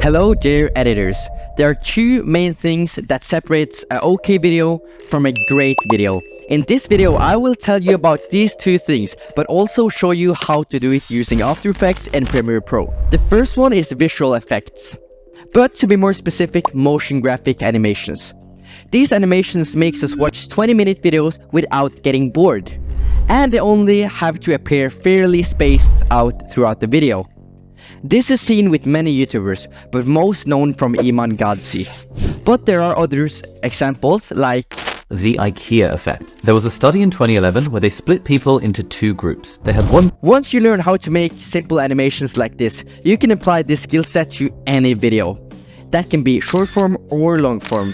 Hello dear editors. There are two main things that separates an okay video from a great video. In this video I will tell you about these two things, but also show you how to do it using After Effects and Premiere Pro. The first one is visual effects, but to be more specific, motion graphic animations. These animations makes us watch 20-minute videos without getting bored, and they only have to appear fairly spaced out throughout the video. This is seen with many YouTubers, but most known from Iman Gadzi. But there are others examples like the IKEA effect. There was a study in 2011 where they split people into two groups. They had one. Once you learn how to make simple animations like this, you can apply this skill set to any video. That can be short form or long form,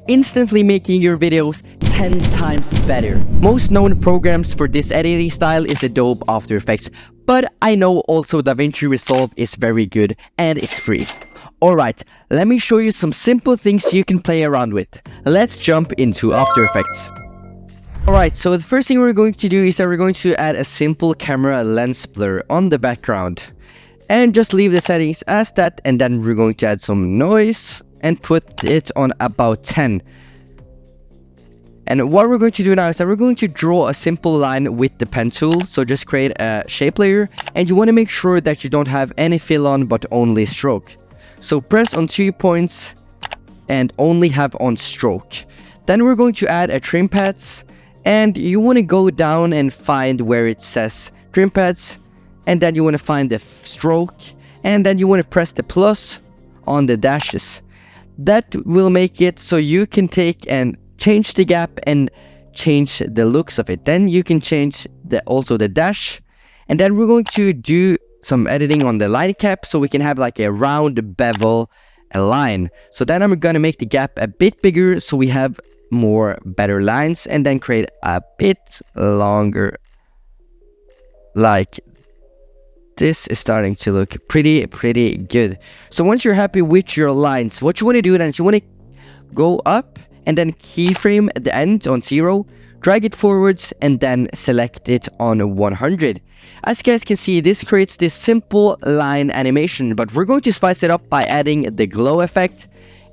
instantly making your videos 10 times better. Most known programs for this editing style is Adobe After Effects, but I know also DaVinci Resolve is very good and it's free. Alright, let me show you some simple things you can play around with. Let's jump into After Effects. Alright, so the first thing we're going to do is that we're going to add a simple camera lens blur on the background. And just leave the settings as that, and then we're going to add some noise and put it on about 10. And what we're going to do now is that we're going to draw a simple line with the pen tool. So just create a shape layer, and you want to make sure that you don't have any fill on but only stroke. So press on 2 points and only have on stroke. Then we're going to add a trim pads, and you want to go down and find where it says trim pads, and then you want to find the stroke, and then you want to press the plus on the dashes. That will make it so you can take and change the gap and change the looks of it. Then you can change also the dash, and then we're going to do some editing on the line cap so we can have like a round bevel line. So then I'm gonna make the gap a bit bigger so we have more better lines, and then create a bit longer. Like this is starting to look pretty good. So once you're happy with your lines, what you want to do then is you want to go up and then keyframe at the end on 0, drag it forwards, and then select it on 100. As you guys can see, this creates this simple line animation, but we're going to spice it up by adding the glow effect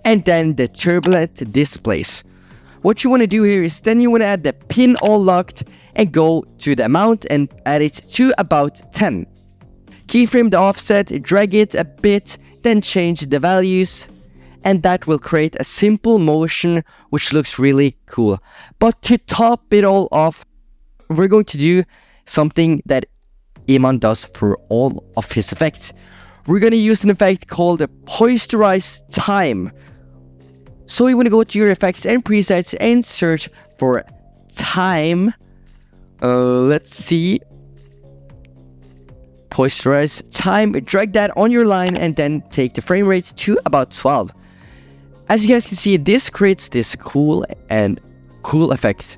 and then the turbulent displays. What you want to do here is then you want to add the pin all locked and go to the amount and add it to about 10. Keyframe the offset, drag it a bit, then change the values, and that will create a simple motion which looks really cool. But to top it all off, we're going to do something that Iman does for all of his effects. We're going to use an effect called Posterize Time. So you want to go to your effects and presets and search for time. Let's see. Posterize time, drag that on your line, and then take the frame rate to about 12. As you guys can see, this creates this cool effect.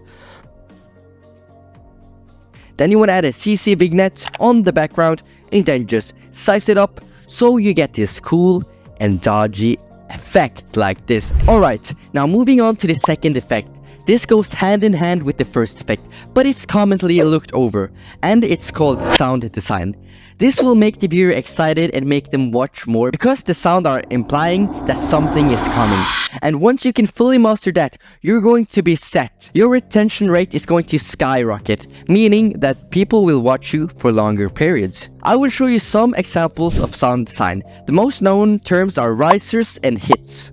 Then you want to add a CC vignette on the background, and then just size it up so you get this cool and dodgy effect like this. Alright, now moving on to the second effect. This goes hand in hand with the first effect, but it's commonly looked over, and it's called sound design. This will make the viewer excited and make them watch more because the sound are implying that something is coming. And once you can fully master that, you're going to be set. Your retention rate is going to skyrocket, meaning that people will watch you for longer periods. I will show you some examples of sound design. The most known terms are risers and hits.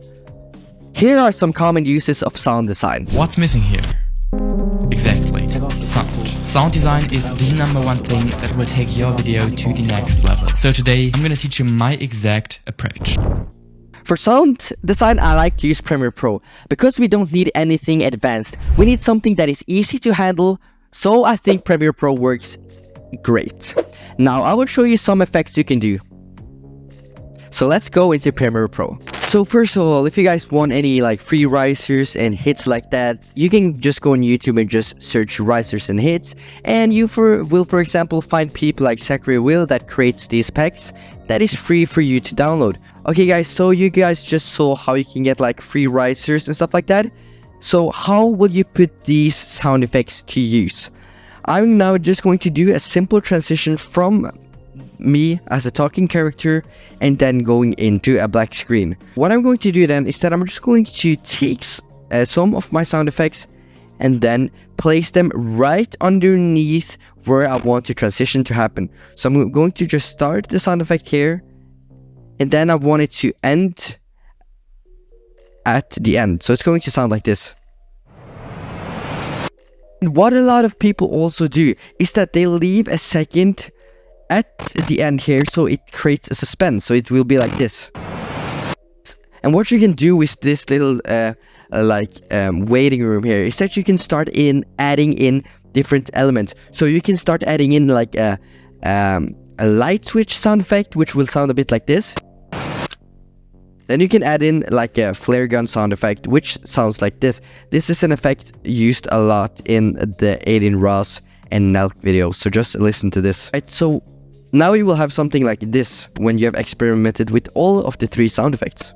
Here are some common uses of sound design. What's missing here? Exactly, sound. Sound design is the #1 thing that will take your video to the next level. So today I'm gonna teach you my exact approach. For sound design, I like to use Premiere Pro because we don't need anything advanced. We need something that is easy to handle, so I think Premiere Pro works great. Now I will show you some effects you can do. So let's go into Premiere Pro. So first of all, if you guys want any like free risers and hits like that, you can just go on YouTube and just search risers and hits, and you will for example find people like Zachary Will that creates these packs that is free for you to download. Okay guys, so you guys just saw how you can get like free risers and stuff like that. So how will you put these sound effects to use? I'm now just going to do a simple transition from me as a talking character and then going into a black screen. What I'm going to do then is that I'm just going to take some of my sound effects and then place them right underneath where I want the transition to happen. So I'm going to just start the sound effect here, and then I want it to end at the end. So it's going to sound like this. And what a lot of people also do is that they leave a second at the end here, so it creates a suspense. So it will be like this. And what you can do with this little waiting room here is that you can start adding in different elements. So you can start adding in like a light switch sound effect, which will sound a bit like this. Then you can add in like a flare gun sound effect, which sounds like this. This is an effect used a lot in the Aiden Ross and Nelk videos, so just listen to this. Right, so now you will have something like this when you have experimented with all of the 3 sound effects.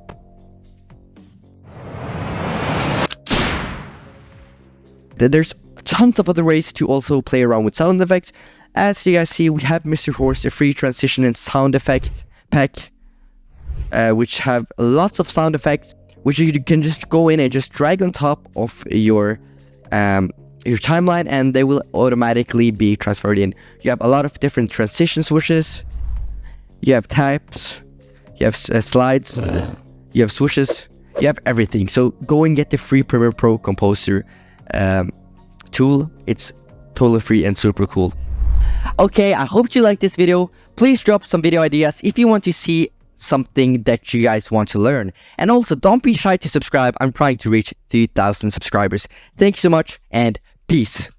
Then there's tons of other ways to also play around with sound effects. As you guys see, we have Mr. Horse, a free transition and sound effect pack, which have lots of sound effects, which you can just go in and just drag on top of your timeline, and they will automatically be transferred in. You have a lot of different transition switches, you have taps, you have slides, you have swooshes, you have everything. So go and get the free Premiere Pro Composer tool. It's totally free and super cool. Okay, I hope you liked this video. Please drop some video ideas if you want to see something that you guys want to learn. And also, don't be shy to subscribe. I'm trying to reach 3,000 subscribers. Thank you so much, and peace.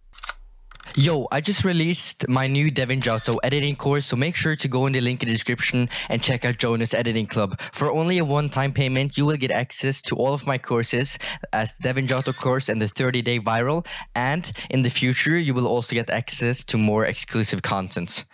Yo, I just released my new DEVIN JATHO editing course, so make sure to go in the link in the description and check out Jonus Editing Club. For only a one-time payment, you will get access to all of my courses as DEVIN JATHO course and the 30-day viral, and in the future, you will also get access to more exclusive content.